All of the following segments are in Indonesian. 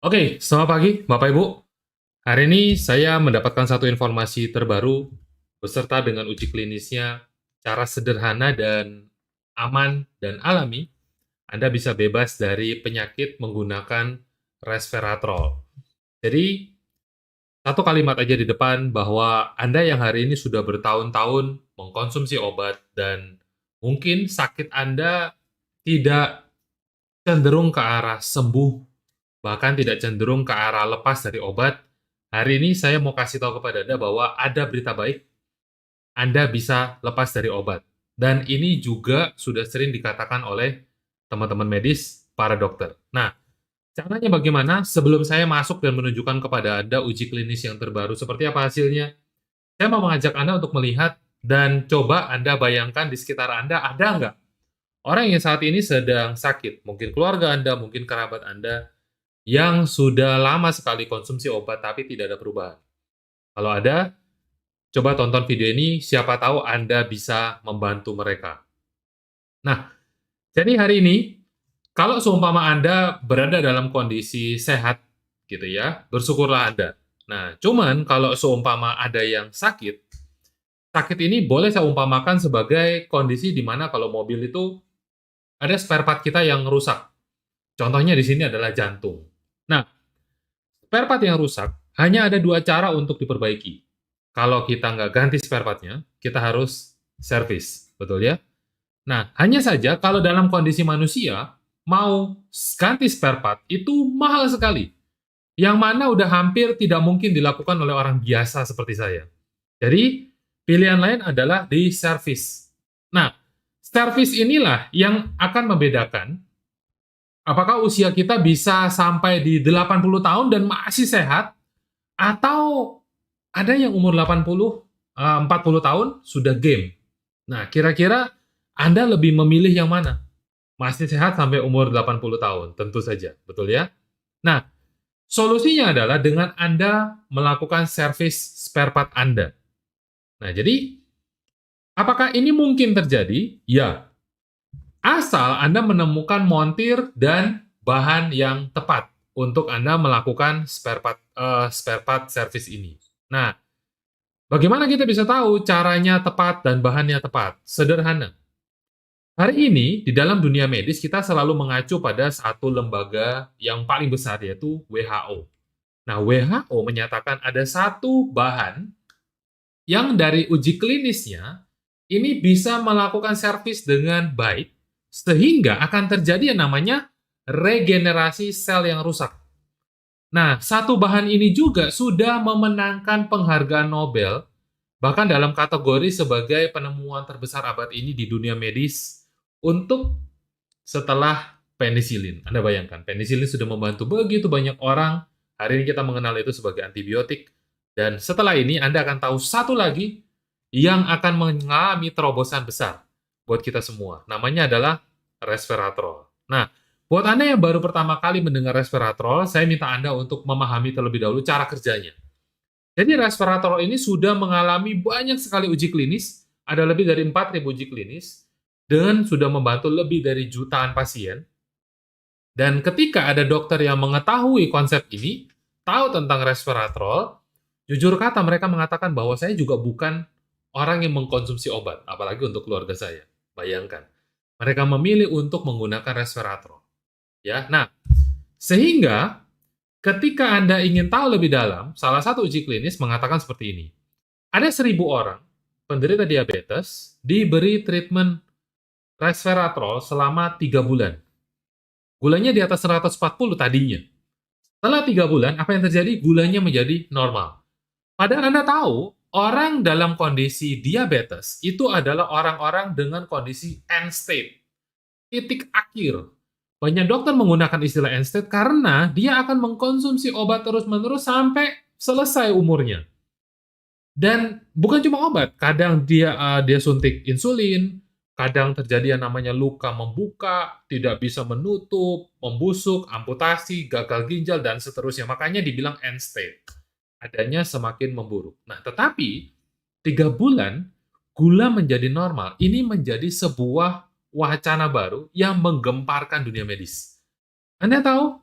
Oke, selamat pagi Bapak Ibu. Hari ini saya mendapatkan satu informasi terbaru beserta dengan uji klinisnya, cara sederhana dan aman dan alami Anda bisa bebas dari penyakit menggunakan resveratrol. Jadi, satu kalimat aja di depan bahwa Anda yang hari ini sudah bertahun-tahun mengkonsumsi obat dan mungkin sakit Anda tidak cenderung ke arah sembuh, bahkan tidak cenderung ke arah lepas dari obat. Hari ini saya mau kasih tahu kepada Anda bahwa ada berita baik, Anda bisa lepas dari obat. Dan ini juga sudah sering dikatakan oleh teman-teman medis, para dokter. Nah, caranya bagaimana? Sebelum saya masuk dan menunjukkan kepada Anda uji klinis yang terbaru seperti apa hasilnya, saya mau mengajak Anda untuk melihat dan coba Anda bayangkan di sekitar Anda ada nggak orang yang saat ini sedang sakit, mungkin keluarga Anda, mungkin kerabat Anda, yang sudah lama sekali konsumsi obat tapi tidak ada perubahan. Kalau ada, coba tonton video ini, siapa tahu Anda bisa membantu mereka. Nah, jadi hari ini, kalau seumpama Anda berada dalam kondisi sehat, gitu ya, bersyukurlah Anda. Nah, cuman kalau seumpama ada yang sakit, sakit ini boleh saya umpamakan sebagai kondisi di mana kalau mobil itu ada spare part kita yang rusak. Contohnya di sini adalah jantung. Nah, spare part yang rusak, hanya ada dua cara untuk diperbaiki. Kalau kita nggak ganti spare part-nya, kita harus servis, betul ya? Nah, hanya saja kalau dalam kondisi manusia, mau ganti spare part itu mahal sekali. Yang mana udah hampir tidak mungkin dilakukan oleh orang biasa seperti saya. Jadi, pilihan lain adalah di servis. Nah, servis inilah yang akan membedakan apakah usia kita bisa sampai di 80 tahun dan masih sehat, atau ada yang umur 80, 40 tahun sudah game. Nah, kira-kira Anda lebih memilih yang mana? Masih sehat sampai umur 80 tahun, tentu saja, betul ya? Nah, solusinya adalah dengan Anda melakukan servis spare part Anda. Nah, jadi apakah ini mungkin terjadi? Ya, asal Anda menemukan montir dan bahan yang tepat untuk Anda melakukan spare part service ini. Nah, bagaimana kita bisa tahu caranya tepat dan bahannya tepat? Sederhana. Hari ini, di dalam dunia medis, kita selalu mengacu pada satu lembaga yang paling besar, yaitu WHO. Nah, WHO menyatakan ada satu bahan yang dari uji klinisnya, ini bisa melakukan servis dengan baik, sehingga akan terjadi yang namanya regenerasi sel yang rusak. Nah, satu bahan ini juga sudah memenangkan penghargaan Nobel, bahkan dalam kategori sebagai penemuan terbesar abad ini di dunia medis untuk setelah penisilin. Anda bayangkan, penisilin sudah membantu begitu banyak orang. Hari ini kita mengenal itu sebagai antibiotik. Dan setelah ini Anda akan tahu satu lagi yang akan mengalami terobosan besar buat kita semua. Namanya adalah resveratrol. Nah, buat Anda yang baru pertama kali mendengar resveratrol, saya minta Anda untuk memahami terlebih dahulu cara kerjanya. Jadi resveratrol ini sudah mengalami banyak sekali uji klinis, ada lebih dari 4.000 uji klinis, dan sudah membantu lebih dari jutaan pasien. Dan ketika ada dokter yang mengetahui konsep ini, tahu tentang resveratrol, jujur kata mereka mengatakan bahwa saya juga bukan orang yang mengkonsumsi obat, apalagi untuk keluarga saya. Bayangkan, mereka memilih untuk menggunakan resveratrol. Ya, nah, sehingga ketika Anda ingin tahu lebih dalam, salah satu uji klinis mengatakan seperti ini. Ada 1.000 orang penderita diabetes diberi treatment resveratrol selama 3 bulan. Gulanya di atas 140 tadinya. Setelah 3 bulan, apa yang terjadi? Gulanya menjadi normal. Padahal Anda tahu, orang dalam kondisi diabetes itu adalah orang-orang dengan kondisi end state, titik akhir. Banyak dokter menggunakan istilah end state karena dia akan mengkonsumsi obat terus-menerus sampai selesai umurnya. Dan bukan cuma obat, kadang dia suntik insulin, kadang terjadi yang namanya luka membuka, tidak bisa menutup, membusuk, amputasi, gagal ginjal, dan seterusnya. Makanya dibilang end state. Adanya semakin memburuk. Nah, tetapi 3 bulan gula menjadi normal. Ini menjadi sebuah wacana baru yang menggemparkan dunia medis. Anda tahu,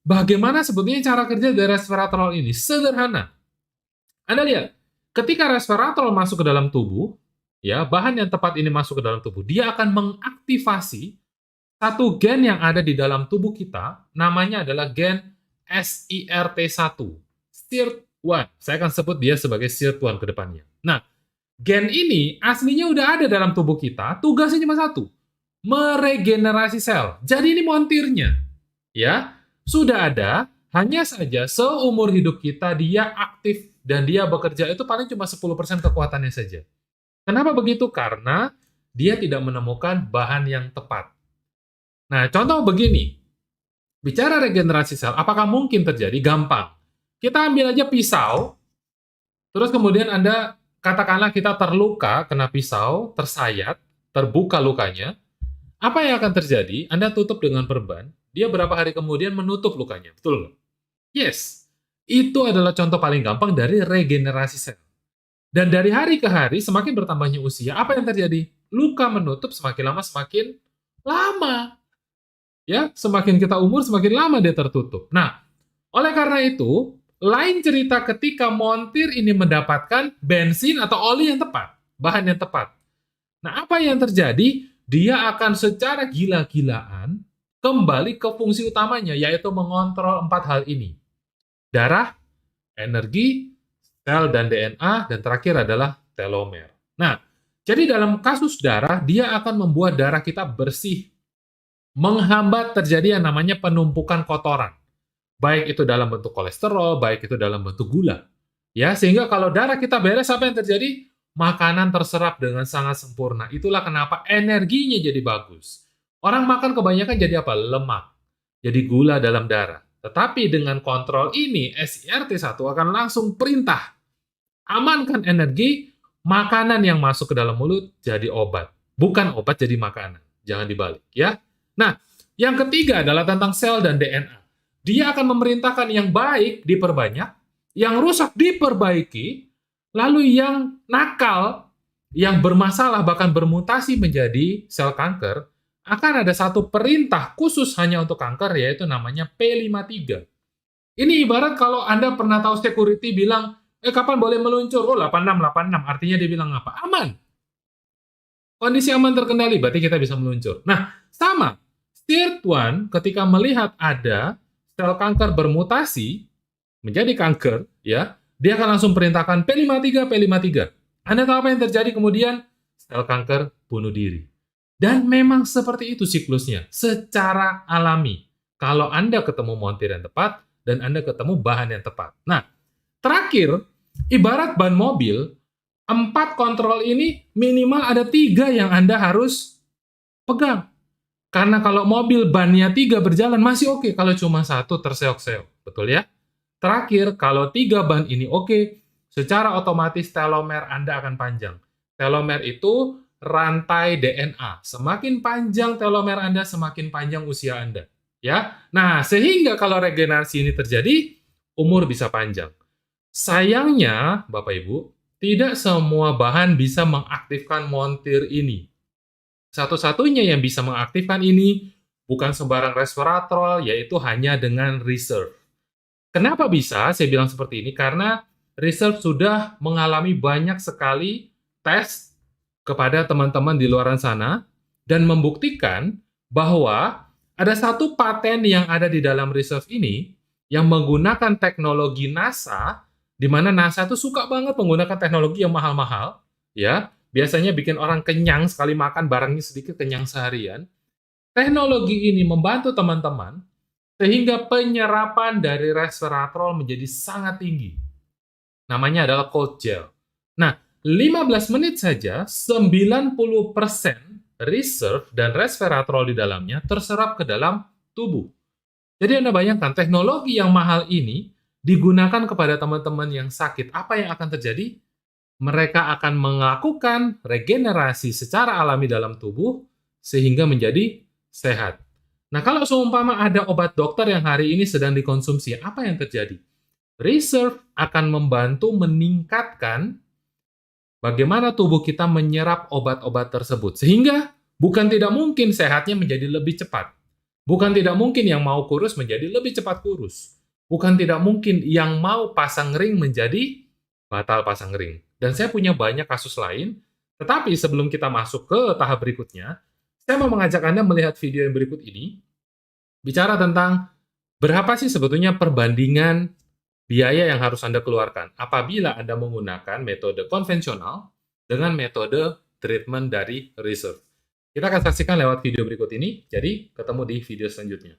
Bagaimana sebetulnya cara kerja dari resveratrol ini? Sederhana. Anda lihat, ketika resveratrol masuk ke dalam tubuh, ya, bahan yang tepat ini masuk ke dalam tubuh, dia akan mengaktifasi satu gen yang ada di dalam tubuh kita, namanya adalah gen SIRT1, SIRT1. Saya akan sebut dia sebagai SIRT1 ke depannya. Nah, gen ini aslinya udah ada dalam tubuh kita, tugasnya cuma satu, meregenerasi sel. Jadi ini montirnya, ya, sudah ada, hanya saja seumur hidup kita dia aktif dan dia bekerja itu paling cuma 10% kekuatannya saja. Kenapa begitu? Karena dia tidak menemukan bahan yang tepat. Nah, contoh begini, bicara regenerasi sel, apakah mungkin terjadi? Gampang. Kita ambil aja pisau, terus kemudian Anda, katakanlah kita terluka, kena pisau, tersayat, terbuka lukanya, apa yang akan terjadi? Anda tutup dengan perban, dia berapa hari kemudian menutup lukanya, betul nggak? Yes, itu adalah contoh paling gampang dari regenerasi sel. Dan dari hari ke hari, semakin bertambahnya usia, apa yang terjadi? Luka menutup semakin lama semakin lama. Ya, semakin kita umur, semakin lama dia tertutup. Nah, oleh karena itu, lain cerita ketika montir ini mendapatkan bensin atau oli yang tepat, bahan yang tepat. Nah, apa yang terjadi? Dia akan secara gila-gilaan kembali ke fungsi utamanya, yaitu mengontrol 4 hal ini. Darah, energi, sel dan DNA, dan terakhir adalah telomer. Nah, jadi dalam kasus darah, dia akan membuat darah kita bersih, menghambat terjadi yang namanya penumpukan kotoran. Baik itu dalam bentuk kolesterol, baik itu dalam bentuk gula. Ya, sehingga kalau darah kita beres, apa yang terjadi? Makanan terserap dengan sangat sempurna. Itulah kenapa energinya jadi bagus. Orang makan kebanyakan jadi apa? Lemak. Jadi gula dalam darah. Tetapi dengan kontrol ini, SIRT1 akan langsung perintah. Amankan energi, makanan yang masuk ke dalam mulut jadi obat. Bukan obat jadi makanan. Jangan dibalik, ya. Nah, yang ketiga adalah tentang sel dan DNA. Dia akan memerintahkan yang baik diperbanyak, yang rusak diperbaiki, lalu yang nakal, yang bermasalah bahkan bermutasi menjadi sel kanker, akan ada satu perintah khusus hanya untuk kanker, yaitu namanya P53. Ini ibarat kalau Anda pernah tahu security bilang, kapan boleh meluncur? Oh, 86, artinya dia bilang apa? Aman. Kondisi aman terkendali, berarti kita bisa meluncur. Nah, sama. SIRT1 ketika melihat ada sel kanker bermutasi menjadi kanker, ya, dia akan langsung perintahkan P53, P53. Anda tahu apa yang terjadi kemudian? Sel kanker bunuh diri. Dan memang seperti itu siklusnya, secara alami. Kalau Anda ketemu montir yang tepat, dan Anda ketemu bahan yang tepat. Nah, terakhir, ibarat ban mobil, 4 kontrol ini minimal ada 3 yang Anda harus pegang. Karena kalau mobil bannya 3 berjalan masih oke, kalau cuma 1 terseok-seok. Betul ya? Terakhir, kalau 3 ban ini oke, secara otomatis telomer Anda akan panjang. Telomer itu rantai DNA. Semakin panjang telomer Anda, semakin panjang usia Anda. Ya, nah sehingga kalau regenerasi ini terjadi, umur bisa panjang. Sayangnya, Bapak Ibu, tidak semua bahan bisa mengaktifkan montir ini. Satu-satunya yang bisa mengaktifkan ini bukan sembarang resveratrol, yaitu hanya dengan reserve. Kenapa bisa saya bilang seperti ini? Karena reserve sudah mengalami banyak sekali tes kepada teman-teman di luar sana dan membuktikan bahwa ada satu paten yang ada di dalam reserve ini yang menggunakan teknologi NASA, di mana NASA itu suka banget menggunakan teknologi yang mahal-mahal, ya. Biasanya bikin orang kenyang sekali makan barangnya sedikit, kenyang seharian. Teknologi ini membantu teman-teman sehingga penyerapan dari resveratrol menjadi sangat tinggi. Namanya adalah cold gel. Nah, 15 menit saja 90% reserve dan resveratrol di dalamnya terserap ke dalam tubuh. Jadi Anda bayangkan teknologi yang mahal ini digunakan kepada teman-teman yang sakit. Apa yang akan terjadi? Mereka akan melakukan regenerasi secara alami dalam tubuh sehingga menjadi sehat. Nah, kalau seumpama ada obat dokter yang hari ini sedang dikonsumsi, apa yang terjadi? Reserve akan membantu meningkatkan bagaimana tubuh kita menyerap obat-obat tersebut. Sehingga bukan tidak mungkin sehatnya menjadi lebih cepat. Bukan tidak mungkin yang mau kurus menjadi lebih cepat kurus. Bukan tidak mungkin yang mau pasang ring menjadi batal pasang ring. Dan saya punya banyak kasus lain, tetapi sebelum kita masuk ke tahap berikutnya, saya mau mengajak Anda melihat video yang berikut ini, bicara tentang berapa sih sebetulnya perbandingan biaya yang harus Anda keluarkan apabila Anda menggunakan metode konvensional dengan metode treatment dari reserve. Kita akan saksikan lewat video berikut ini, jadi ketemu di video selanjutnya.